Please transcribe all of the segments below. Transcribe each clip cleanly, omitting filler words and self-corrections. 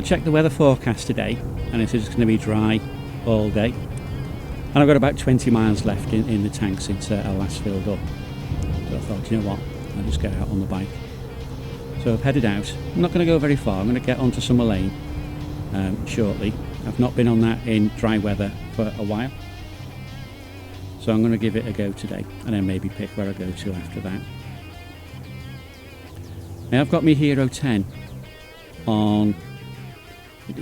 checked the weather forecast today, and it says it's going to be dry all day. And I've got about 20 miles left in the tank since I last filled up. So I thought, you know what, I'll just get out on the bike. So I've headed out. I'm not going to go very far. I'm going to get onto Summer Lane shortly. I've not been on that in dry weather for a while. So I'm going to give it a go today, and then maybe pick where I go to after that. Now I've got my Hero 10 on.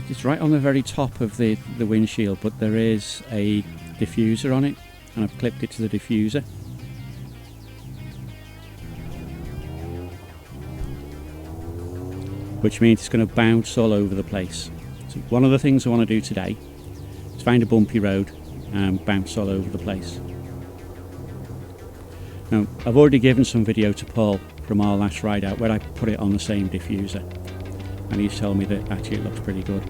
It's right on the very top of the windshield, but there is a diffuser on it, and I've clipped it to the diffuser. Which means it's going to bounce all over the place. So one of the things I want to do today is find a bumpy road and bounce all over the place. Now, I've already given some video to Paul from our last ride out where I put it on the same diffuser, and he's told me that actually it looks pretty good.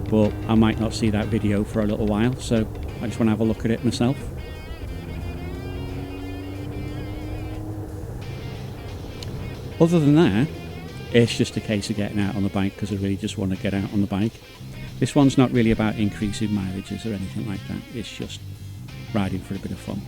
But I might not see that video for a little while, so I just want to have a look at it myself. Other than that, it's just a case of getting out on the bike because I really just want to get out on the bike. This one's not really about increasing mileages or anything like that. It's just riding for a bit of fun.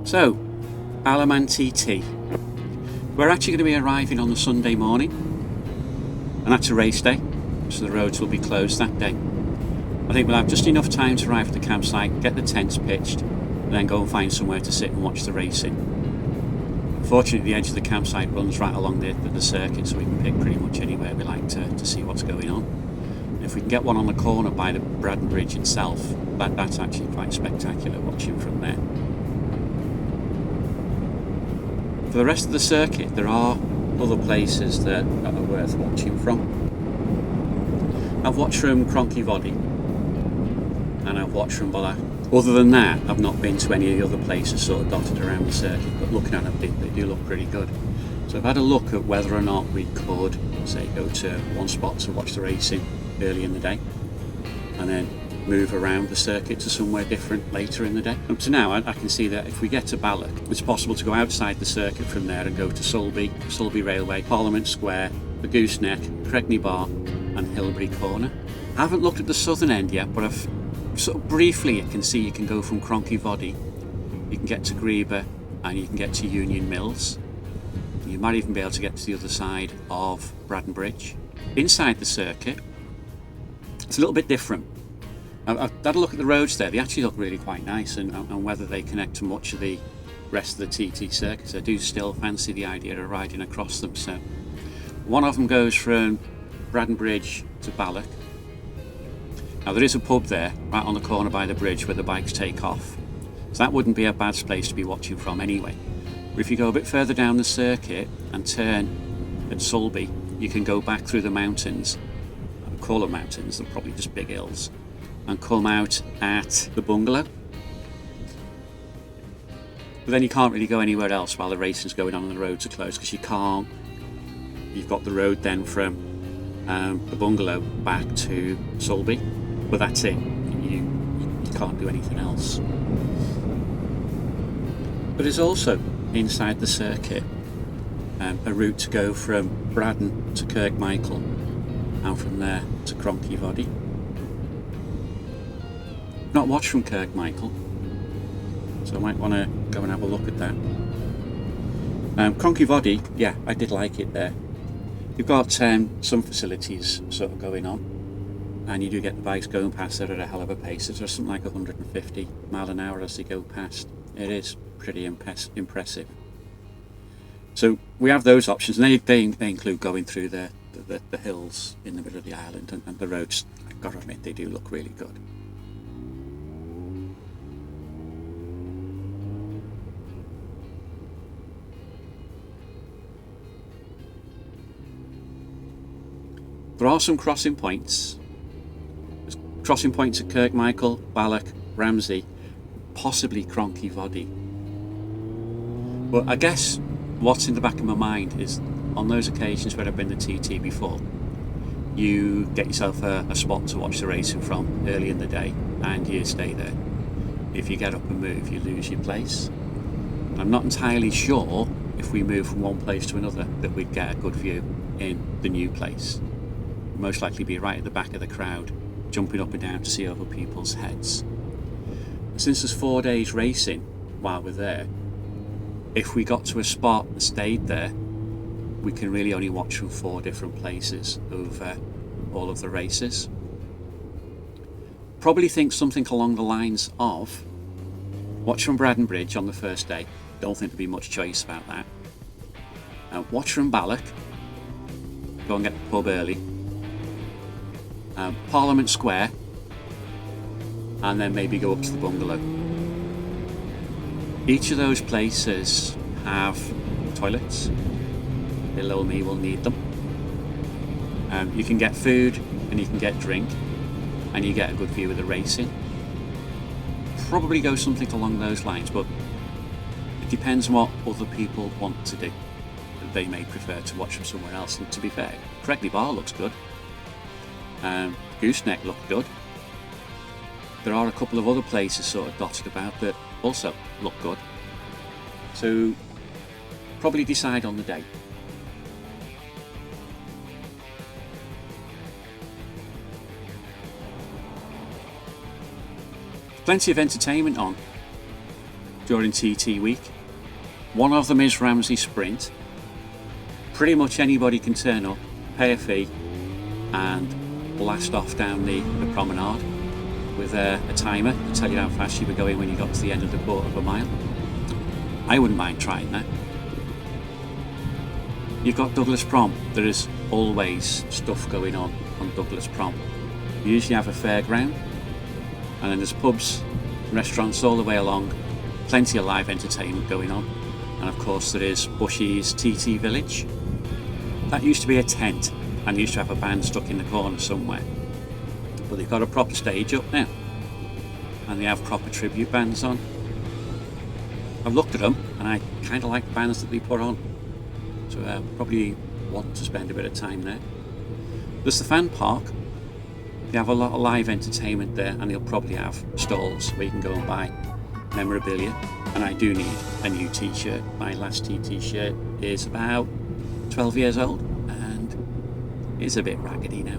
So, Alaman TT. We're actually going to be arriving on the Sunday morning, and that's a race day, so the roads will be closed that day. I think we'll have just enough time to arrive at the campsite, get the tents pitched, and then go and find somewhere to sit and watch the racing. Fortunately, the edge of the campsite runs right along the circuit, so we can pick pretty much anywhere we like to see what's going on. And if we can get one on the corner by the Braddon Bridge itself, that's actually quite spectacular watching from there. For the rest of the circuit, there are other places that are worth watching from. I've watched from Cronky and I've watched from Bollack. Other than that, I've not been to any of the other places sort of dotted around the circuit, but looking at them, they do look pretty good. So I've had a look at whether or not we could, say, go to one spot to watch the racing early in the day, and then move around the circuit to somewhere different later in the day. Up to now, I can see that if we get to Ballock, it's possible to go outside the circuit from there and go to Sulby Railway, Parliament Square, the Gooseneck, Cregney Bar and Hilbury Corner. I haven't looked at the southern end yet, but I've sort of briefly, you can see you can go from Cronky Voddy, you can get to Greba, and you can get to Union Mills. You might even be able to get to the other side of Braddon Bridge. Inside the circuit, it's a little bit different. I've had a look at the roads there. They actually look really quite nice, and whether they connect to much of the rest of the TT circuits, I do still fancy the idea of riding across them. So one of them goes from Braddon Bridge to Ballock. Now there is a pub there right on the corner by the bridge where the bikes take off, so that wouldn't be a bad place to be watching from anyway. But if you go a bit further down the circuit and turn at Sulby, you can go back through the mountains. I call them mountains, they're probably just big hills, and come out at the bungalow. But then you can't really go anywhere else while the racing's going on and the roads are closed, because you've got the road then from the bungalow back to Sulby, but that's it. You can't do anything else. But there's also inside the circuit a route to go from Braddon to Kirkmichael, and from there to Cronky Voddy. Not watched from Kirkmichael, so I might want to go and have a look at that. Cronky Voddy, yeah, I did like it there. You've got some facilities sort of going on, and you do get the bikes going past there at a hell of a pace. It's something like 150 mile an hour as they go past. It is pretty impressive. So we have those options, and they include going through the hills in the middle of the island, and the roads, I've got to admit, they do look really good. There are some crossing points. There's crossing points at Kirkmichael, Ballock, Ramsey, possibly Cronky Voddy. But I guess what's in the back of my mind is, on those occasions where I've been to TT before, you get yourself a spot to watch the racing from early in the day and you stay there. If you get up and move, you lose your place. I'm not entirely sure if we move from one place to another that we'd get a good view in the new place. We'd most likely be right at the back of the crowd, jumping up and down to see over people's heads. Since there's 4 days racing while we're there, if we got to a spot and stayed there, we can really only watch from 4 different places over all of the races. Probably think something along the lines of watch from Braddon Bridge on the first day. Don't think there'd be much choice about that. Watch from Ballock. Go and get the pub early. Parliament Square, and then maybe go up to the bungalow. Each of those places have toilets. Little old me will need them. You can get food and you can get drink, and you get a good view of the racing. Probably go something along those lines, but it depends on what other people want to do. They may prefer to watch from somewhere else, and to be fair, Cregly Bar looks good. Gooseneck looked good. There are a couple of other places sort of dotted about that also look good. So probably decide on the day. Plenty of entertainment on during TT week. One of them is Ramsey Sprint. Pretty much anybody can turn up, pay a fee, and blast off down the promenade with a timer to tell you how fast you were going when you got to the end of the quarter of a mile. I wouldn't mind trying that. You've got Douglas Prom. There is always stuff going on Douglas Prom. You usually have a fairground, and then there's pubs, restaurants all the way along, plenty of live entertainment going on, and of course there is Bushy's TT Village. That used to be a tent and used to have a band stuck in the corner somewhere, but they've got a proper stage up now and they have proper tribute bands on. I've looked at them and I kind of like the bands that they put on, so I probably want to spend a bit of time there. There's the fan park. They have a lot of live entertainment there, and they'll probably have stalls where you can go and buy memorabilia. And I do need a new t-shirt. My last TT shirt is about 12 years old and is a bit raggedy now.